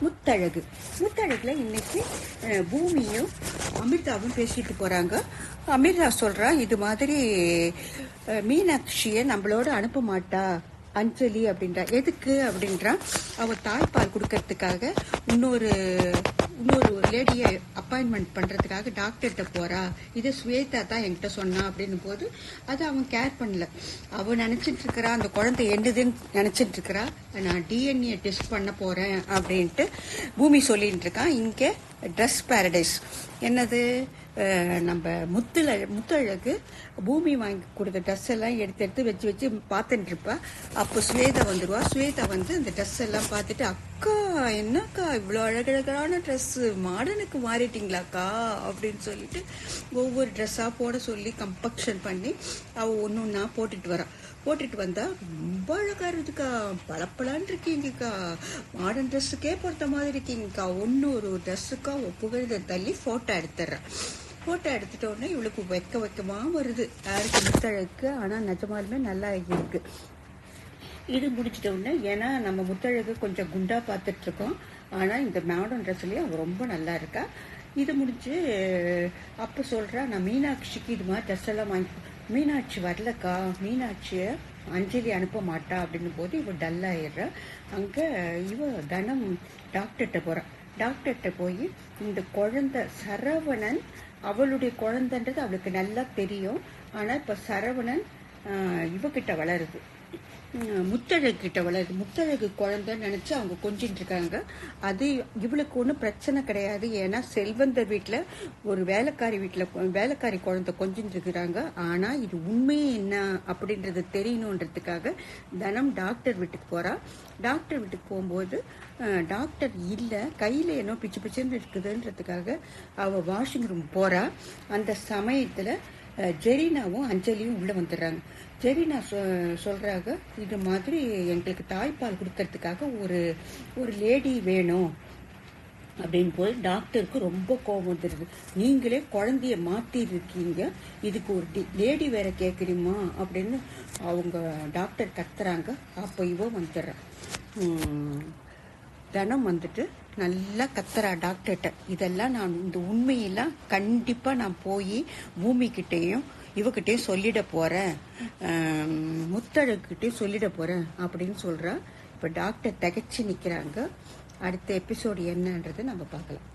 முத்தழகு. முத்தழகுல இன்னைக்கு பூமியும் அமிர்தாவும் பேசிட்டு போறாங்க. அமிர்தா சொல்றா, இது மாதிரி மீனாட்சியை நம்மளோட அனுப்ப மாட்டா அஞ்சலி அப்படின்றா. எதுக்கு அப்படின்றா, அவ தாய்ப்பால் கொடுக்கறதுக்காக இன்னொரு லேடியை அப்பாயின்மெண்ட் பண்றதுக்காக டாக்டர்கிட்ட போறா. இது ஸ்வேதா தான் என்கிட்ட சொன்னா அப்படின்னு போது அது அவன் கேர் பண்ணல. அவன் நினைச்சிட்டு இருக்கிறா அந்த குழந்தை என்னதுன்னு நினைச்சிட்டு இருக்கிறா. நான் டிஎன்ஏ டெஸ்ட் பண்ண போறேன் அப்படின்ட்டு பூமி சொல்லிட்டு இருக்கான். இங்கே ட்ரெஸ் பேரடைஸ் என்னது, நம்ம முத்தழகு பூமி வாங்கி கொடுத்த ட்ரெஸ் எல்லாம் எடுத்து வச்சு பார்த்துட்டு இருப்பா. அப்போ ஸ்வேதா வந்துடுவா. ஸ்வேதா வந்து அந்த ட்ரெஸ் எல்லாம் பார்த்துட்டு, அக்கா என்னக்கா இவ்வளோ அழகழகான ட்ரெஸ்ஸு, மாடர்னுக்கு மாறிட்டீங்களாக்கா அப்படின்னு சொல்லிட்டு ஒவ்வொரு ட்ரெஸ்ஸாக போட சொல்லி கம்பக்ஷன் பண்ணி அவள் ஒன்று ஒன்றா போட்டுட்டு வந்தா ரொம்ப அழகா இருக்குக்கா, பளபளன்னு இருக்கீங்கக்கா, மாடர்ன் ட்ரெஸ்ஸுக்கே பொறுத்த மாதிரி இருக்கீங்கக்கா. ஒரு ட்ரெஸ்ஸுக்கா புகழ்த தள்ளி ஃபோட்டோ எடுத்துடுறான். ஃபோட்டோ எடுத்துட்ட உடனே இவளுக்கு வெக்கமா வருது, யாருக்கு முத்தழகுக்கு. ஆனால் நிஜமாலுமே நல்லா இருக்கு. இது முடிச்சிட்ட உடனே, ஏன்னா நம்ம முத்தழகு கொஞ்சம் குண்டா பார்த்துட்டு இருக்கோம், ஆனால் இந்த மாடர்ன் ட்ரெஸ்லேயே அவள் ரொம்ப நல்லா இருக்கா. இது முடிச்சு அப்போ சொல்கிறா, நான் மீனாட்சிக்கு இது மாதிரி ட்ரெஸ் எல்லாம் வாங்கி. மீனாட்சி வரலக்கா, மீனாட்சியை அஞ்சலி அனுப்ப மாட்டா அப்படின்னு போது இவ டல்லாயிடுறா. அங்கே இவ தனம் டாக்டர்கிட்ட போகிறான். டாக்டர்கிட்ட போய் இந்த குழந்தை சரவணன் அவளுடைய குழந்தைன்றது அவளுக்கு நல்லா தெரியும். ஆனால் இப்போ சரவணன் இவகிட்ட வளருது, முத்தழகு கிட்ட வளருது. முத்தழகு குழந்தைன்னு நினைச்சு அவங்க கொஞ்சிட்டு இருக்காங்க. அது இவளுக்கு ஒன்றும் பிரச்சனை கிடையாது. ஏன்னா செல்வந்தர் வீட்டில் ஒரு வேலைக்காரி குழந்தை கொஞ்சிட்டு இருக்கிறாங்க. ஆனால் இது உண்மையே என்ன அப்படின்றது தெரியணுன்றதுக்காக தனம் டாக்டர் வீட்டுக்கு போறா. டாக்டர் வீட்டுக்கு போகும்போது டாக்டர் இல்லை, கையில் என்ன பிச்சுன்னு இருக்குதுன்றதுக்காக அவள் வாஷிங் ரூம் போறா. அந்த சமயத்தில் ஜெரீனாவும் அஞ்சலியும் உள்ளே வந்துடுறாங்க. ஜெரீனா சொல்கிறாங்க, இது மாதிரி எங்களுக்கு தாய்ப்பால் கொடுக்கறதுக்காக ஒரு லேடி வேணும் அப்படின்னு போய் டாக்டருக்கு ரொம்ப கோபம் வந்துடுது. நீங்களே குழந்தைய மாற்றிருக்கீங்க, இதுக்கு ஒரு லேடி வேற கேட்குறீமா அப்படின்னு அவங்க டாக்டர் கத்துறாங்க. அப்போ இவ வந்துடுறான். தனம் வந்துட்டு நல்லா கத்துறா டாக்டர்கிட்ட, இதெல்லாம் நான் இந்த உண்மையெல்லாம் கண்டிப்பாக நான் போய் பூமிக்கிட்டேயும் இவகிட்டையும் சொல்லிட போகிறேன், முத்தழகிட்டையும் சொல்லிட போகிறேன் அப்படின்னு சொல்கிறா. இப்போ டாக்டர் திகைச்சு நிற்கிறாங்க. அடுத்த எபிசோடு என்னன்றது நம்ம பார்க்கலாம்.